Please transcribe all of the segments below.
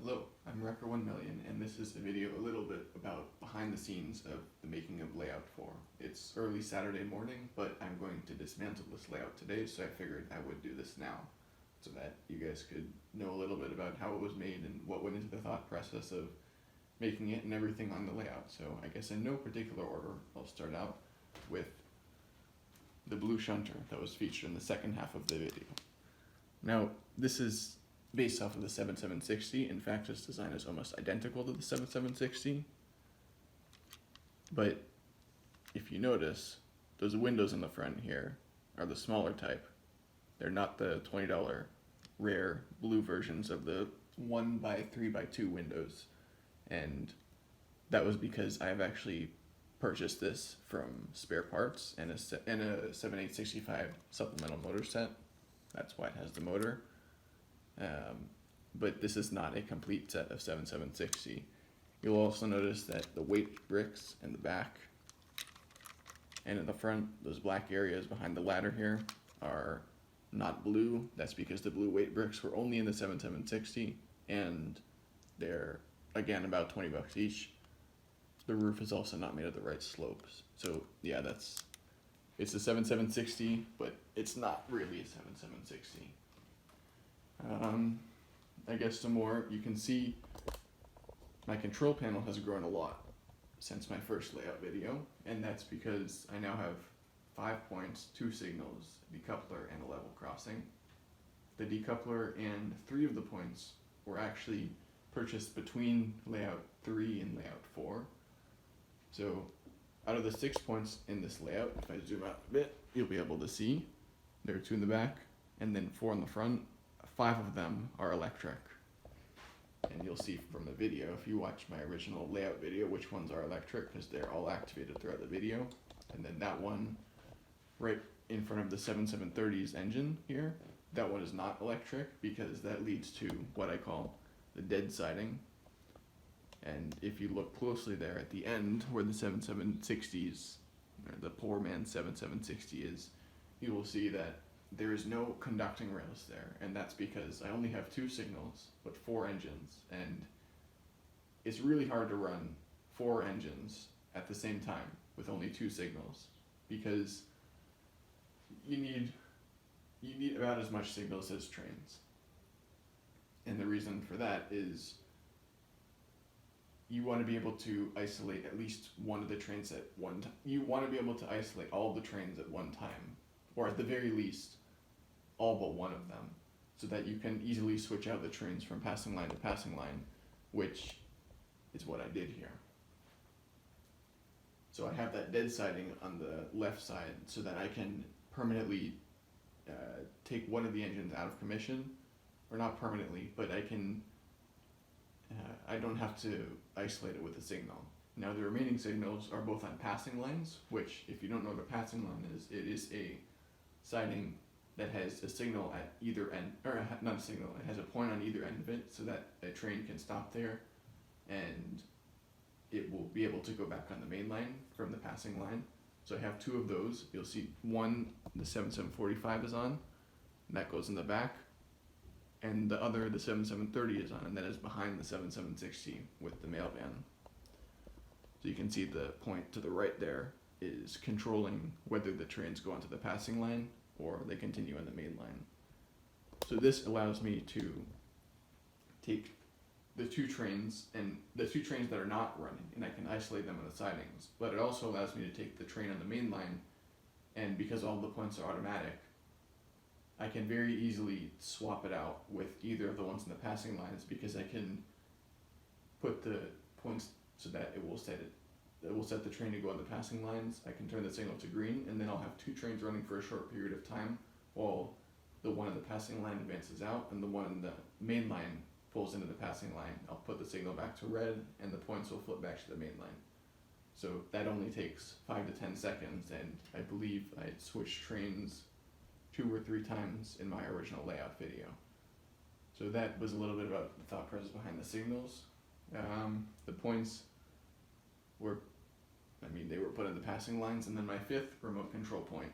Hello, I'm Wrecker1Million, and this is a video a little bit about behind the scenes of the making of Layout 4. It's early Saturday morning, but I'm going to dismantle this layout today, so I figured I would do this now, so that you guys could know a little bit about how it was made and what went into the thought process of making it and everything on the layout. So I guess in no particular order, I'll start out with the blue shunter that was featured in the second half of the video. Now, this is based off of the 7760. In fact, this design is almost identical to the 7760. But if you notice, those windows in the front here are the smaller type. They're not the $20 rare blue versions of the 1x3x2 windows. And that was because I've actually purchased this from spare parts and a 7865 supplemental motor set. That's why it has the motor. But this is not a complete set of 7760. You'll also notice that the weight bricks in the back and in the front, those black areas behind the ladder here, are not blue. That's because the blue weight bricks were only in the 7760, and they're, again, about 20 bucks each. The roof is also not made of the right slopes. So yeah, it's a 7760, but it's not really a 7760. I guess some more, you can see my control panel has grown a lot since my first layout video, and that's because I now have 5 points, 2 signals, decoupler, and a level crossing. The decoupler and 3 of the points were actually purchased between layout 3 and layout 4. So out of the 6 points in this layout, if I zoom out a bit, you'll be able to see there are 2 in the back and then 4 in the front. 5 of them are electric. And you'll see from the video, if you watch my original layout video, which ones are electric, because they're all activated throughout the video. And then that one right in front of the 7730's engine here, that one is not electric because that leads to what I call the dead siding. And if you look closely there at the end where the 7760's, the poor man's 7760 is, you will see that there is no conducting rails there, and that's because I only have 2 signals, but 4 engines, and it's really hard to run 4 engines at the same time with only 2 signals, because you need about as much signals as trains. And the reason for that is you want to be able to isolate at least one of the trains at one time. You want to be able to isolate all the trains at one time, or at the very least, all but one of them, so that you can easily switch out the trains from passing line to passing line, which is what I did here. So I have that dead siding on the left side so that I can permanently take one of the engines out of commission, or not permanently, but I don't have to isolate it with a signal. Now the remaining signals are both on passing lines, which, if you don't know what a passing line is, it is a siding that has a signal at either end, or not a signal, it has a point on either end of it so that a train can stop there and it will be able to go back on the main line from the passing line. So I have 2 of those. You'll see one, the 7745 is on, and that goes in the back, and the other, the 7730 is on, and that is behind the 7760 with the mail van. So you can see the point to the right there is controlling whether the trains go onto the passing line or they continue on the main line. So this allows me to take the 2 trains, and the 2 trains that are not running, and I can isolate them on the sidings, but it also allows me to take the train on the main line, and because all the points are automatic, I can very easily swap it out with either of the ones in the passing lines, because I can put the points so that it will set the train to go on the passing lines. I can turn the signal to green, and then I'll have 2 trains running for a short period of time while the one in the passing line advances out and the one in the main line pulls into the passing line. I'll put the signal back to red, and the points will flip back to the main line. So that only takes 5 to 10 seconds, and I believe I switched trains 2 or 3 times in my original layout video. So that was a little bit about the thought process behind the signals. The points were, they were put in the passing lines, and then my 5th remote control point,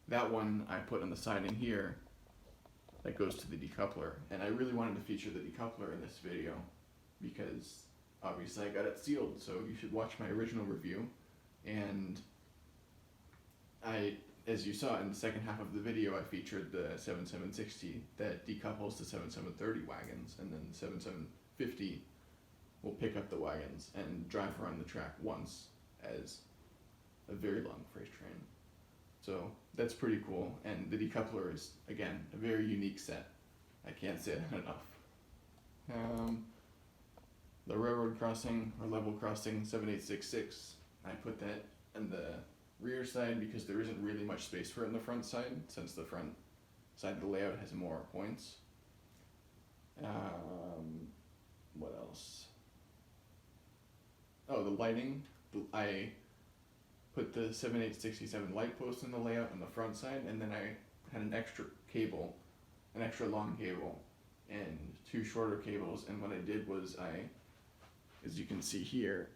that one I put on the siding here that goes to the decoupler, and I really wanted to feature the decoupler in this video because obviously I got it sealed, so you should watch my original review. And as you saw in the second half of the video, I featured the 7760 that decouples the 7730 wagons, and then the 7750 will pick up the wagons and drive around the track once as a very long freight train. So that's pretty cool, and the decoupler is, again, a very unique set. I can't say that enough. The railroad crossing, or level crossing, 7866, I put that in the rear side because there isn't really much space for it in the front side, since the front side of the layout has more points. What else? Oh, the lighting. I put the 7867 light post in the layout on the front side, and then I had an extra cable, an extra long cable, and two shorter cables. And what I did was as you can see here,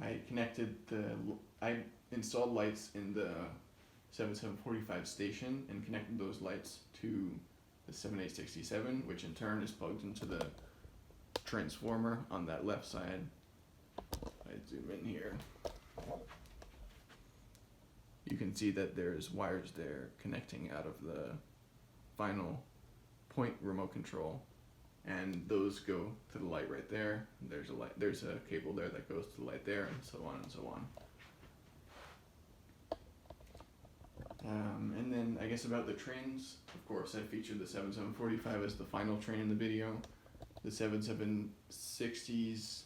I installed lights in the 7745 station and connected those lights to the 7867, which in turn is plugged into the transformer on that left side. I zoom in here. You can see that there's wires there connecting out of the final point remote control, and those go to the light right there. There's a cable there that goes to the light there, and so on and so on. And then I guess about the trains, of course I featured the 7745 as the final train in the video. The 7760s,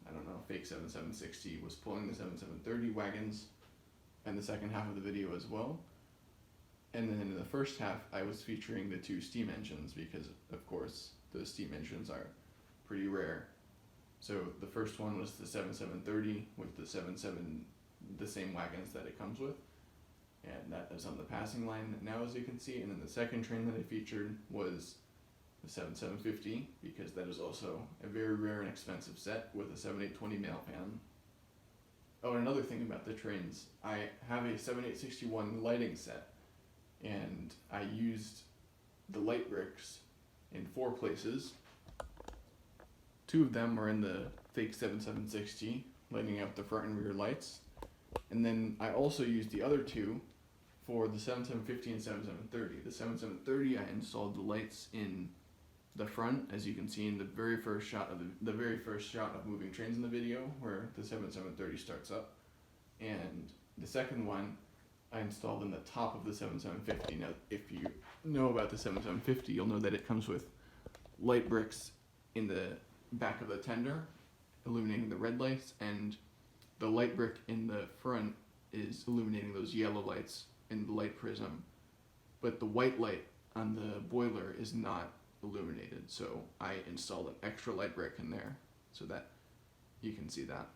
I don't know, fake 7760 was pulling the 7730 wagons and the second half of the video as well. And then in the first half I was featuring the two steam engines because of course those steam engines are pretty rare. So the first one was the 7730 with the same wagons that it comes with, and that is on the passing line now, as you can see. And then the second train that I featured was the 7750, because that is also a very rare and expensive set with a 7820 mail pan. Oh, and another thing about the trains, I have a 7861 lighting set, and I used the light bricks in 4 places. 2 of them are in the fake 7760, lighting up the front and rear lights. And then I also used the other 2 for the 7750 and 7730. The 7730, I installed the lights in the front, as you can see in the very first shot of moving trains in the video, where the 7730 starts up. And the second one I installed in the top of the 7750. Now, if you know about the 7750, you'll know that it comes with light bricks in the back of the tender, illuminating the red lights, and the light brick in the front is illuminating those yellow lights in the light prism. But the white light on the boiler is not illuminated, so I installed an extra light brick in there so that you can see that.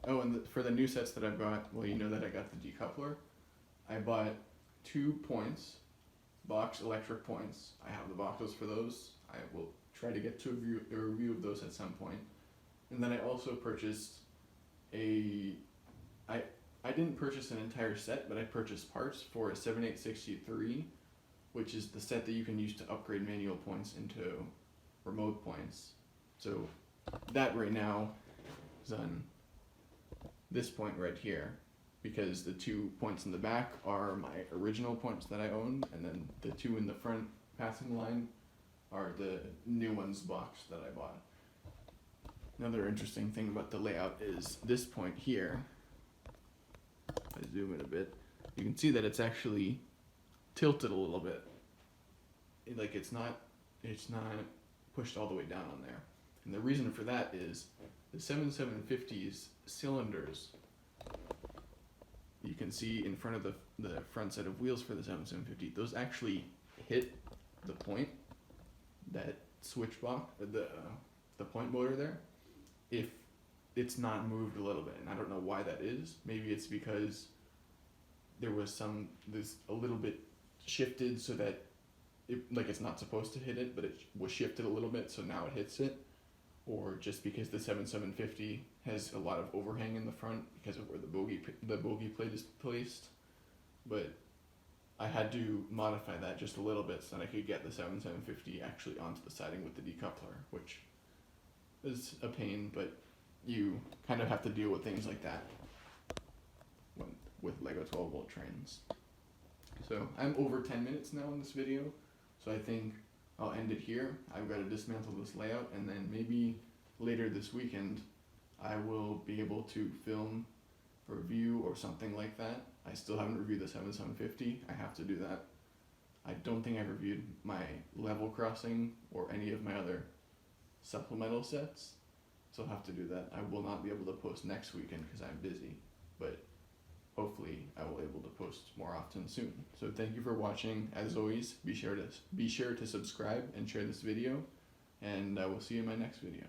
Oh, and for the new sets that I bought, well, you know that I got the decoupler. I bought 2 points, box electric points. I have the boxes for those. I will try to get to a review of those at some point. And then I also purchased I didn't purchase an entire set, but I purchased parts for a 7863, which is the set that you can use to upgrade manual points into remote points. So that right now is on this point right here, because the 2 points in the back are my original points that I owned, and then the 2 in the front passing line are the new ones box that I bought. Another interesting thing about the layout is this point here. If I zoom in a bit, you can see that it's actually tilted a little bit. It's not pushed all the way down on there. And the reason for that is the 7750's cylinders, you can see in front of the front set of wheels for the 7750, those actually hit the point, that switch box, the point motor there, if it's not moved a little bit. And I don't know why that is. Maybe it's because there was this a little bit shifted so that it's not supposed to hit it, but it was shifted a little bit, so now it hits it. Or just because the 7750 has a lot of overhang in the front because of where the bogey plate is placed. But I had to modify that just a little bit so that I could get the 7750 actually onto the siding with the decoupler, which is a pain, but you kind of have to deal with things like that when, with Lego 12 volt trains. So I'm over 10 minutes now in this video, so I think I'll end it here. I've got to dismantle this layout, and then maybe later this weekend I will be able to film a review or something like that. I still haven't reviewed the 7750. I have to do that. I don't think I've reviewed my level crossing or any of my other supplemental sets, so I'll have to do that. I will not be able to post next weekend because I'm busy, but hopefully I will be able to post more often soon. So thank you for watching. As always, be sure to subscribe and share this video, and I will see you in my next video.